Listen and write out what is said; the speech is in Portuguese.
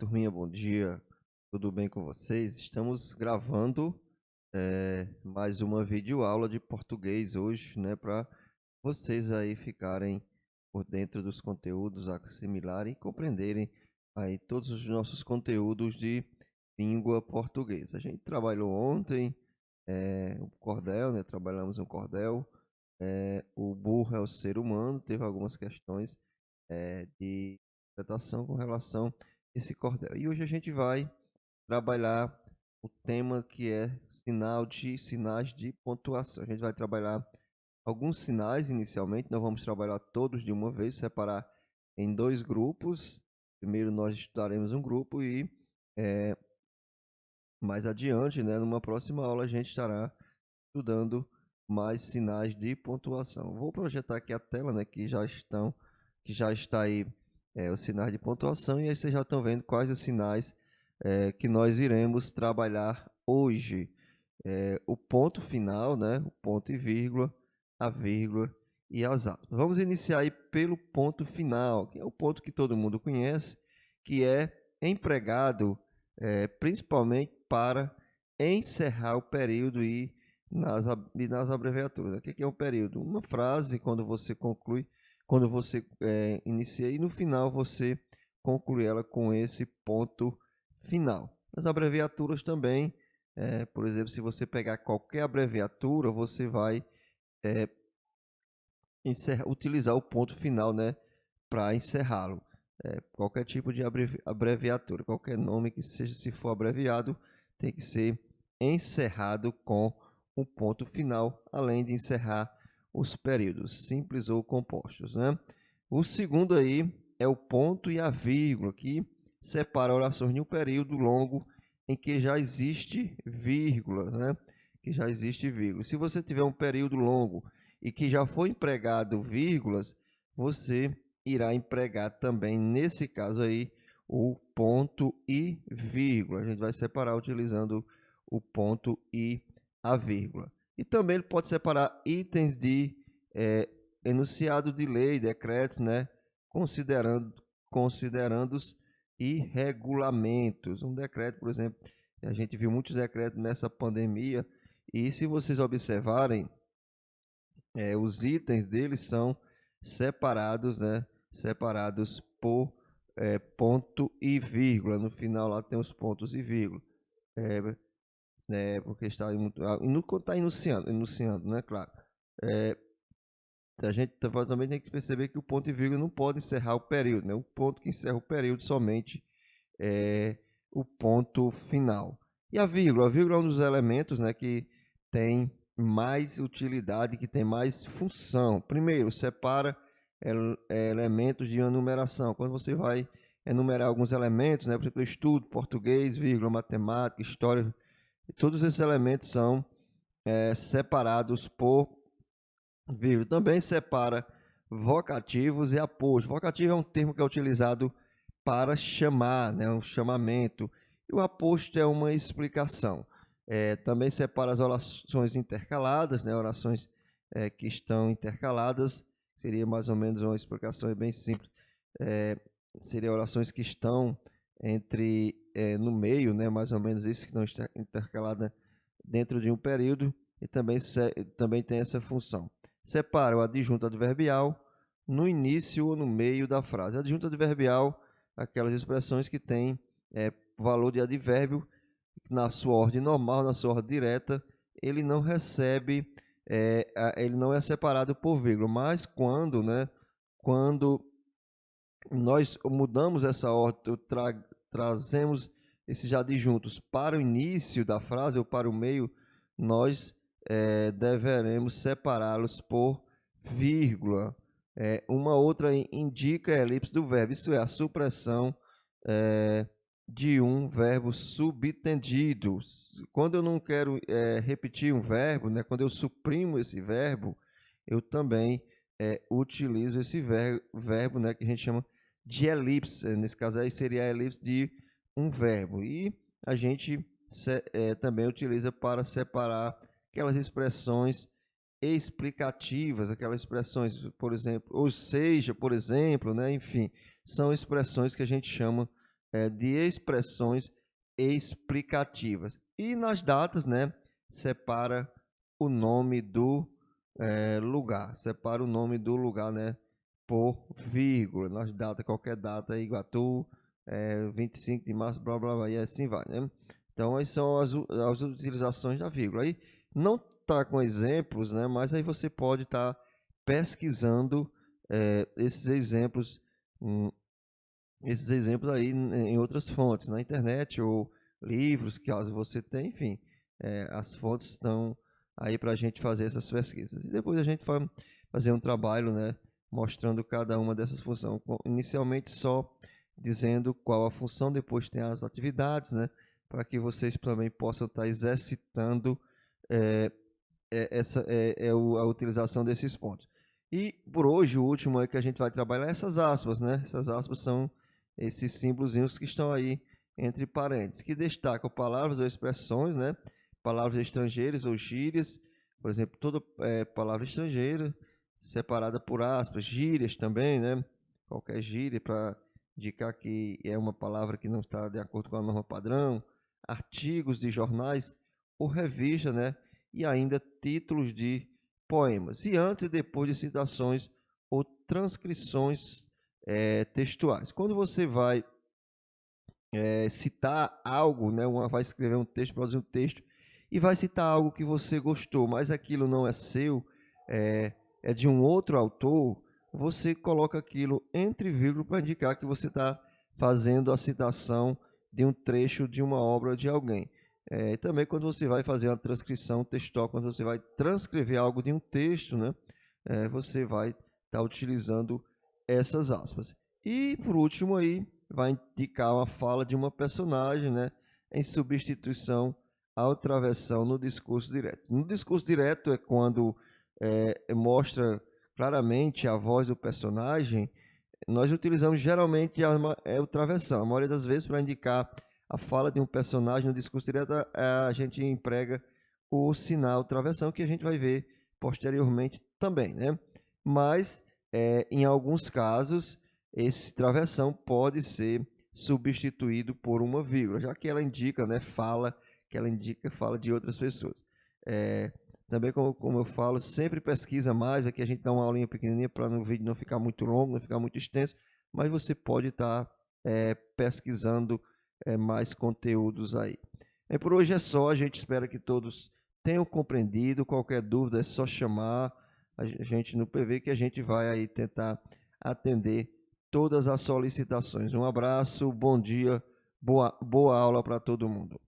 turminha, bom dia. Tudo bem com vocês? Estamos gravando mais uma videoaula de português hoje, né, para vocês aí ficarem por dentro dos conteúdos, assimilarem e compreenderem aí todos os nossos conteúdos de língua portuguesa. A gente trabalhou ontem o cordel, né? Trabalhamos um cordel. O burro é o ser humano. Teve algumas questões de interpretação com relação a esse cordel. E hoje a gente vai trabalhar o tema que é sinais de pontuação. A gente vai trabalhar alguns sinais inicialmente, nós vamos trabalhar todos de uma vez, separar em dois grupos. Primeiro nós estudaremos um grupo e mais adiante, né, numa próxima aula, a gente estará estudando mais sinais de pontuação. Vou projetar aqui a tela, né, que já está aí os sinais de pontuação, e aí vocês já estão vendo quais os sinais que nós iremos trabalhar hoje. O ponto final, né, o ponto e vírgula, a vírgula e as aspas. Vamos iniciar aí pelo ponto final, que é o ponto que todo mundo conhece, que é empregado principalmente para encerrar o período e nas abreviaturas. O que é um período? Uma frase quando você conclui, quando você inicia e no final você conclui ela com esse ponto final. As abreviaturas também, por exemplo, se você pegar qualquer abreviatura, você vai utilizar o ponto final, né, para encerrá-lo. Qualquer tipo de abreviatura, qualquer nome que seja, se for abreviado, tem que ser encerrado com um ponto final, além de encerrar os períodos simples ou compostos, né? O segundo aí é o ponto e a vírgula, que separa orações de um período longo em que já existe vírgula, né? Que já existe vírgula. Se você tiver um período longo e que já foi empregado vírgulas, você irá empregar também, nesse caso aí, o ponto e vírgula. A gente vai separar utilizando o ponto e a vírgula. E também ele pode separar itens de enunciado de lei, decretos, né? Considerando-os e regulamentos. Um decreto, por exemplo, a gente viu muitos decretos nessa pandemia, e se vocês observarem, os itens deles são separados, né? Separados por ponto e vírgula. No final lá tem os pontos e vírgula. Porque está enunciando, né? Claro. A gente também tem que perceber que o ponto e vírgula não pode encerrar o período, né? O ponto que encerra o período somente é o ponto final. E a vírgula é um dos elementos, né, que tem mais utilidade, que tem mais função. Primeiro, separa elementos de uma numeração. Quando você vai enumerar alguns elementos, né, por exemplo, estudo, português, vírgula, matemática, história, todos esses elementos são separados por vírgula. Também separa vocativos e apostos. Vocativo é um termo que é utilizado para chamar, né, um chamamento. E o aposto é uma explicação. Também separa as orações intercaladas, né, orações que estão intercaladas. Seria mais ou menos uma explicação bem simples. Seria orações que estão no meio, né, mais ou menos isso, que estão intercaladas dentro de um período, e também tem essa função. Separa o adjunto adverbial no início ou no meio da frase. Adjunto adverbial, aquelas expressões que têm valor de advérbio na sua ordem normal, na sua ordem direta, ele não recebe, ele não é separado por vírgula, mas quando nós mudamos essa ordem, trazemos esses adjuntos para o início da frase ou para o meio, nós deveremos separá-los por vírgula. Uma outra indica a elipse do verbo, isso é, a supressão de um verbo subtendido. Quando eu não quero repetir um verbo, né, quando eu suprimo esse verbo, eu também utilizo esse verbo, né, que a gente chama de elipse. Nesse caso aí seria a elipse de um verbo. E a gente também utiliza para separar aquelas expressões explicativas, aquelas expressões, por exemplo, ou seja, por exemplo, né, enfim, são expressões que a gente chama de expressões explicativas. E nas datas, né, separa o nome do lugar, separa o nome do lugar, né, por vírgula. Nas datas, qualquer data, Iguatu, 25 de março, blá blá blá, e assim vai, né? Então, aí são as utilizações da vírgula. Aí não tá com exemplos, né, mas aí você pode estar pesquisando esses exemplos, aí em outras fontes, na internet ou livros, caso você tenha, enfim, as fontes estão aí para a gente fazer essas pesquisas. E depois a gente vai fazer um trabalho, né, mostrando cada uma dessas funções. Inicialmente só dizendo qual a função, depois tem as atividades, né, para que vocês também possam estar exercitando a utilização desses pontos. E por hoje, o último é que a gente vai trabalhar é essas aspas, né? Essas aspas são esses símbolozinhos que estão aí entre parênteses, que destacam palavras ou expressões, né? Palavras estrangeiras ou gírias, por exemplo, toda palavra estrangeira separada por aspas, gírias também, né? Qualquer gíria para indicar que é uma palavra que não está de acordo com a norma padrão, artigos de jornais ou revista, né? E ainda títulos de poemas, e antes e depois de citações ou transcrições textuais. Quando você vai citar algo, né, vai escrever um texto, produzir um texto, e vai citar algo que você gostou, mas aquilo não é seu, é de um outro autor, você coloca aquilo entre vírgulas para indicar que você está fazendo a citação de um trecho de uma obra de alguém. Também quando você vai fazer uma transcrição textual, quando você vai transcrever algo de um texto, né, você vai estar utilizando essas aspas. E por último aí, vai indicar uma fala de uma personagem, né, em substituição ao travessão no discurso direto. No discurso direto é quando mostra claramente a voz do personagem. Nós utilizamos geralmente o travessão, a maioria das vezes para indicar a fala de um personagem no discurso direto, a gente emprega o sinal travessão, que a gente vai ver posteriormente também, né? Mas, em alguns casos, esse travessão pode ser substituído por uma vírgula, já que ela indica, né, fala, que ela indica fala de outras pessoas. Também, como eu falo, sempre pesquisa mais, aqui a gente dá uma aulinha pequenininha para no vídeo não ficar muito longo, não ficar muito extenso, mas você pode estar pesquisando mais conteúdos aí. Por hoje é só, a gente espera que todos tenham compreendido. Qualquer dúvida é só chamar a gente no PV, que a gente vai aí tentar atender todas as solicitações. Um abraço, bom dia, boa aula para todo mundo.